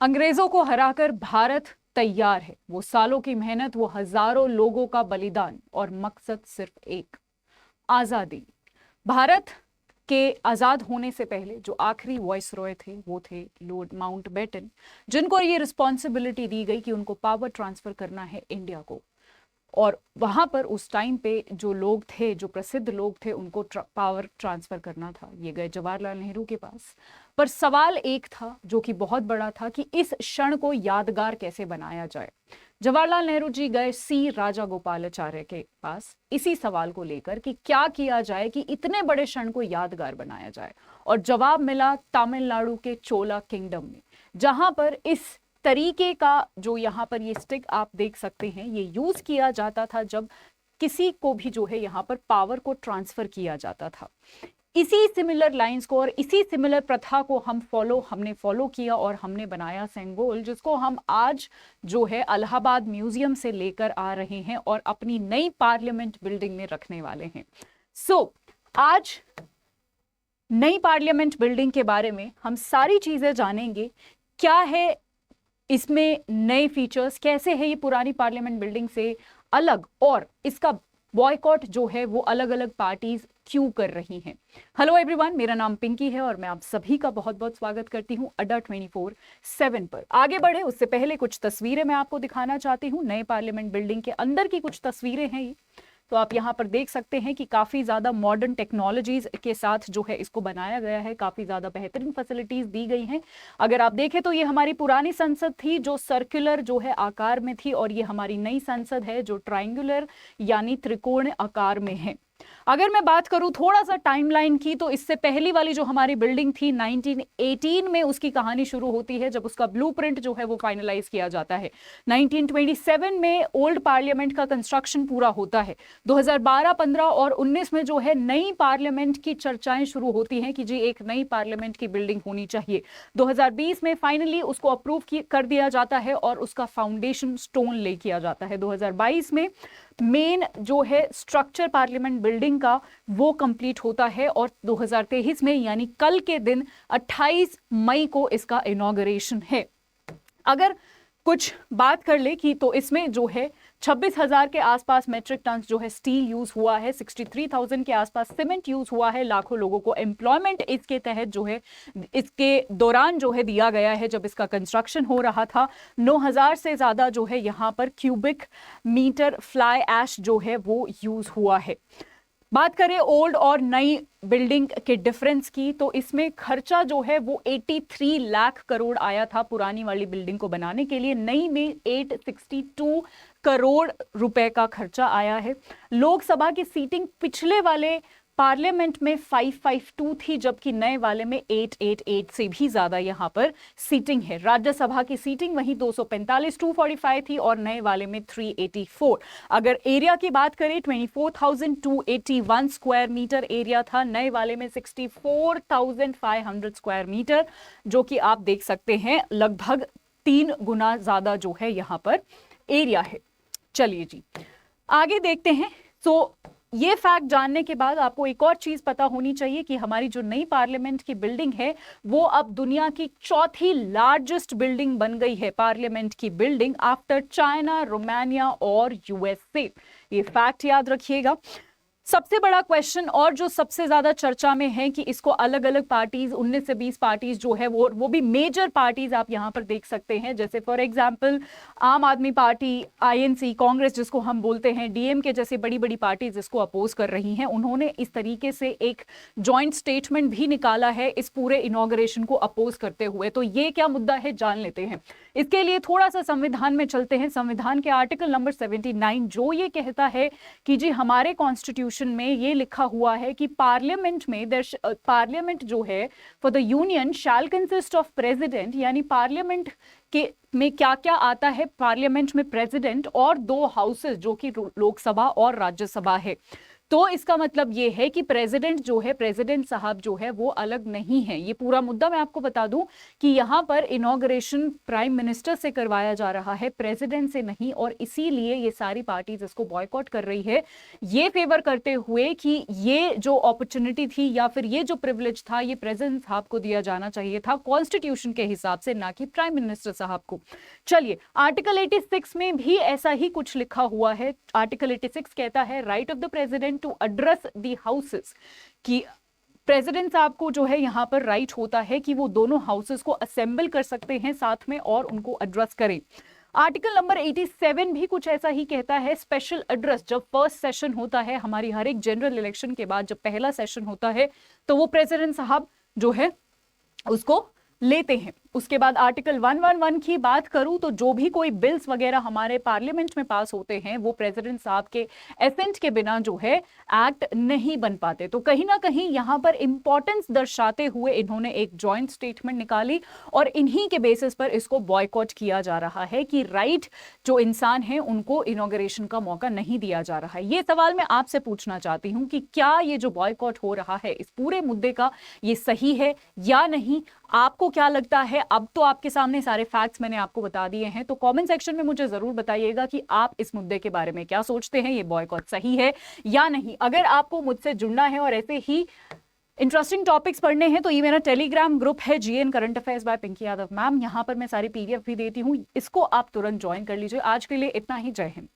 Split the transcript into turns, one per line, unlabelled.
अंग्रेजों को हराकर भारत तैयार है। वो सालों की मेहनत, वो हजारों लोगों का बलिदान और मकसद सिर्फ एक, आजादी। भारत के आजाद होने से पहले जो आखिरी वॉइस रॉय थे वो थे लॉर्ड माउंटबेटन, जिनको ये रिस्पॉन्सिबिलिटी दी गई कि उनको पावर ट्रांसफर करना है इंडिया को। और वहां पर उस टाइम पे जो लोग थे, जो प्रसिद्ध लोग थे, उनको पावर ट्रांसफर करना था। ये गए जवाहरलाल नेहरू के पास। पर सवाल एक था जो कि बहुत बड़ा था कि इस क्षण को यादगार कैसे बनाया जाए। जवाहरलाल नेहरू जी गए सी राजागोपालाचार्य के पास इसी सवाल को लेकर कि क्या किया जाए कि इतने बड़े क्षण को यादगार बनाया जाए। और जवाब मिला तमिलनाडु के चोला किंगडम में, जहां पर इस तरीके का जो यहाँ पर ये स्टिक आप देख सकते हैं, ये यूज किया जाता था जब किसी को भी जो है यहाँ पर पावर को ट्रांसफर किया जाता था। इसी सिमिलर लाइंस को और इसी सिमिलर प्रथा को हमने फॉलो किया और हमने बनाया सेंगोल, जिसको हम आज जो है इलाहाबाद म्यूजियम से लेकर आ रहे हैं और अपनी नई पार्लियामेंट बिल्डिंग में रखने वाले हैं। आज नई पार्लियामेंट बिल्डिंग के बारे में हम सारी चीजें जानेंगे। क्या है इसमें नए फीचर्स, कैसे है ये पुरानी पार्लियामेंट बिल्डिंग से अलग, और इसका बॉयकॉट जो है वो अलग अलग पार्टीज क्यों कर रही हैं। हेलो एवरीवन, मेरा नाम पिंकी है और मैं आप सभी का बहुत बहुत स्वागत करती हूं अड्डा 24/7 पर। आगे बढ़े उससे पहले कुछ तस्वीरें मैं आपको दिखाना चाहती हूं। नए पार्लियामेंट बिल्डिंग के अंदर की कुछ तस्वीरें हैं ये, तो आप यहाँ पर देख सकते हैं कि काफ़ी ज़्यादा मॉडर्न टेक्नोलॉजीज के साथ जो है इसको बनाया गया है। काफ़ी ज़्यादा बेहतरीन फैसिलिटीज़ दी गई हैं। अगर आप देखें तो ये हमारी पुरानी संसद थी जो सर्कुलर जो है आकार में थी, और ये हमारी नई संसद है जो ट्रायंगुलर यानी त्रिकोण आकार में है। अगर मैं बात करूं थोड़ा सा टाइमलाइन की, तो इससे पहली वाली जो हमारी बिल्डिंग थी 1918 में उसकी कहानी शुरू होती है, जब उसका ब्लूप्रिंट जो है वो फाइनलाइज किया जाता है। 1927 में ओल्ड पार्लियामेंट का कंस्ट्रक्शन पूरा होता है। 2012, 15 और 19 में जो है नई पार्लियामेंट की चर्चाएं शुरू होती हैं कि जी एक नई पार्लियामेंट की बिल्डिंग होनी चाहिए। 2020 में फाइनली उसको अप्रूव कर दिया जाता है और उसका फाउंडेशन स्टोन ले किया जाता है। 2022 में मेन जो है स्ट्रक्चर पार्लियामेंट बिल्डिंग का वो कंप्लीट होता है, और 2023 में यानी कल के दिन 28 मई को इसका इनॉग्रेशन है। अगर कुछ बात कर ले कि तो इसमें जो है 26,000 के आसपास मेट्रिक टन जो है स्टील यूज हुआ है, 63,000 के आसपास सीमेंट यूज हुआ है। लाखों लोगों को एम्प्लॉयमेंट इसके तहत जो है इसके दौरान जो है दिया गया है जब इसका कंस्ट्रक्शन हो रहा था। 9,000 से ज्यादा जो है यहाँ पर क्यूबिक मीटर फ्लाई ऐश जो है वो यूज हुआ है। बात करें ओल्ड और नई बिल्डिंग के डिफरेंस की, तो इसमें खर्चा जो है वो 83 लाख करोड़ आया था पुरानी वाली बिल्डिंग को बनाने के लिए। नई में 862 करोड़ रुपए का खर्चा आया है। लोकसभा की सीटिंग पिछले वाले पार्लियामेंट में 552 थी, जबकि नए वाले में 888 से भी ज्यादा यहां पर सीटिंग है। राज्यसभा की सीटिंग वहीं 245 245 थी और नए वाले में 384। अगर एरिया की बात करें 24,281 स्क्वायर मीटर एरिया था, नए वाले में 64,500 स्क्वायर मीटर, जो कि आप देख सकते हैं लगभग 3 गुना ज्यादा जो है यहां पर एरिया है। चलिए जी आगे देखते हैं। ये फैक्ट जानने के बाद आपको एक और चीज पता होनी चाहिए कि हमारी जो नई पार्लियामेंट की बिल्डिंग है वो अब दुनिया की चौथी लार्जेस्ट बिल्डिंग बन गई है, पार्लियामेंट की बिल्डिंग, आफ्टर चाइना, रोमानिया और यूएसए। ये फैक्ट याद रखिएगा। सबसे बड़ा क्वेश्चन और जो सबसे ज्यादा चर्चा में है कि इसको अलग अलग पार्टीज 19 से 20 पार्टीज जो है वो भी मेजर पार्टीज आप यहां पर देख सकते हैं, जैसे फॉर एग्जांपल आम आदमी पार्टी, आईएनसी, कांग्रेस जिसको हम बोलते हैं, डीएमके जैसे बड़ी बड़ी पार्टीज इसको अपोज कर रही हैं। उन्होंने इस तरीके से एक जॉइंट स्टेटमेंट भी निकाला है इस पूरे इनॉग्रेशन को अपोज करते हुए। तो ये क्या मुद्दा है जान लेते हैं। इसके लिए थोड़ा सा संविधान में चलते हैं। संविधान के आर्टिकल नंबर 79 जो ये कहता है कि जी हमारे कॉन्स्टिट्यूशन में ये लिखा हुआ है कि पार्लियामेंट में पार्लियामेंट जो है for the union shell consist of president, यानी पार्लियामेंट के में क्या क्या आता है, पार्लियामेंट में प्रेसिडेंट और 2 हाउसेस जो कि लोकसभा और राज्यसभा है। तो इसका मतलब ये है कि प्रेसिडेंट जो है, प्रेसिडेंट साहब जो है वो अलग नहीं है। ये पूरा मुद्दा मैं आपको बता दूं कि यहाँ पर इनॉग्रेशन प्राइम मिनिस्टर से करवाया जा रहा है, प्रेसिडेंट से नहीं, और इसीलिए ये सारी पार्टीज इसको बॉयकॉट कर रही है, ये फेवर करते हुए कि ये जो अपॉर्चुनिटी थी या फिर ये जो प्रिविलेज था ये प्रेसिडेंट साहब को दिया जाना चाहिए था कॉन्स्टिट्यूशन के हिसाब से, ना कि प्राइम मिनिस्टर साहब को। चलिए, आर्टिकल 86 में भी ऐसा ही कुछ लिखा हुआ है। आर्टिकल 86 कहता है right of the president to address the houses, कि प्रेसिडेंट साहब को जो है यहां पर राइट होता है कि वो दोनों हाउसेस को असेंबल कर सकते हैं साथ में और उनको एड्रेस करें। आर्टिकल नंबर 87 भी कुछ ऐसा ही कहता है, स्पेशल एड्रेस जब फर्स्ट सेशन होता है हमारी हर एक जनरल इलेक्शन के बाद, जब पहला सेशन होता है तो वो प्रेसिडेंट साहब जो है उसको लेते हैं। उसके बाद आर्टिकल 111 की बात करूं तो जो भी कोई बिल्स वगैरह हमारे पार्लियामेंट में पास होते हैं वो प्रेसिडेंट साहब के एसेंट के बिना जो है एक्ट नहीं बन पाते। तो कहीं ना कहीं यहां पर इंपॉर्टेंस दर्शाते हुए इन्होंने एक जॉइंट स्टेटमेंट निकाली और इन्हीं के बेसिस पर इसको बॉयकॉट किया जा रहा है कि राइट जो इंसान है उनको इनॉग्रेशन का मौका नहीं दिया जा रहा है। ये सवाल मैं आपसे पूछना चाहती हूं कि क्या ये जो बॉयकॉट हो रहा है इस पूरे मुद्दे का ये सही है या नहीं? आपको क्या लगता है? अब तो आपके सामने सारे फैक्ट्स मैंने आपको बता दिए हैं, तो कमेंट सेक्शन में मुझे जरूर बताइएगा कि आप इस मुद्दे के बारे में क्या सोचते हैं, ये बॉयकॉट सही है या नहीं। अगर आपको मुझसे जुड़ना है और ऐसे ही इंटरेस्टिंग टॉपिक्स पढ़ने हैं तो ये मेरा टेलीग्राम ग्रुप है GN current affairs by Pinki Yadav ma'am, यहां पर मैं सारी PDF भी देती हूं, इसको आप तुरंत ज्वाइन कर लीजिए। आज के लिए इतना ही, जय हिंद।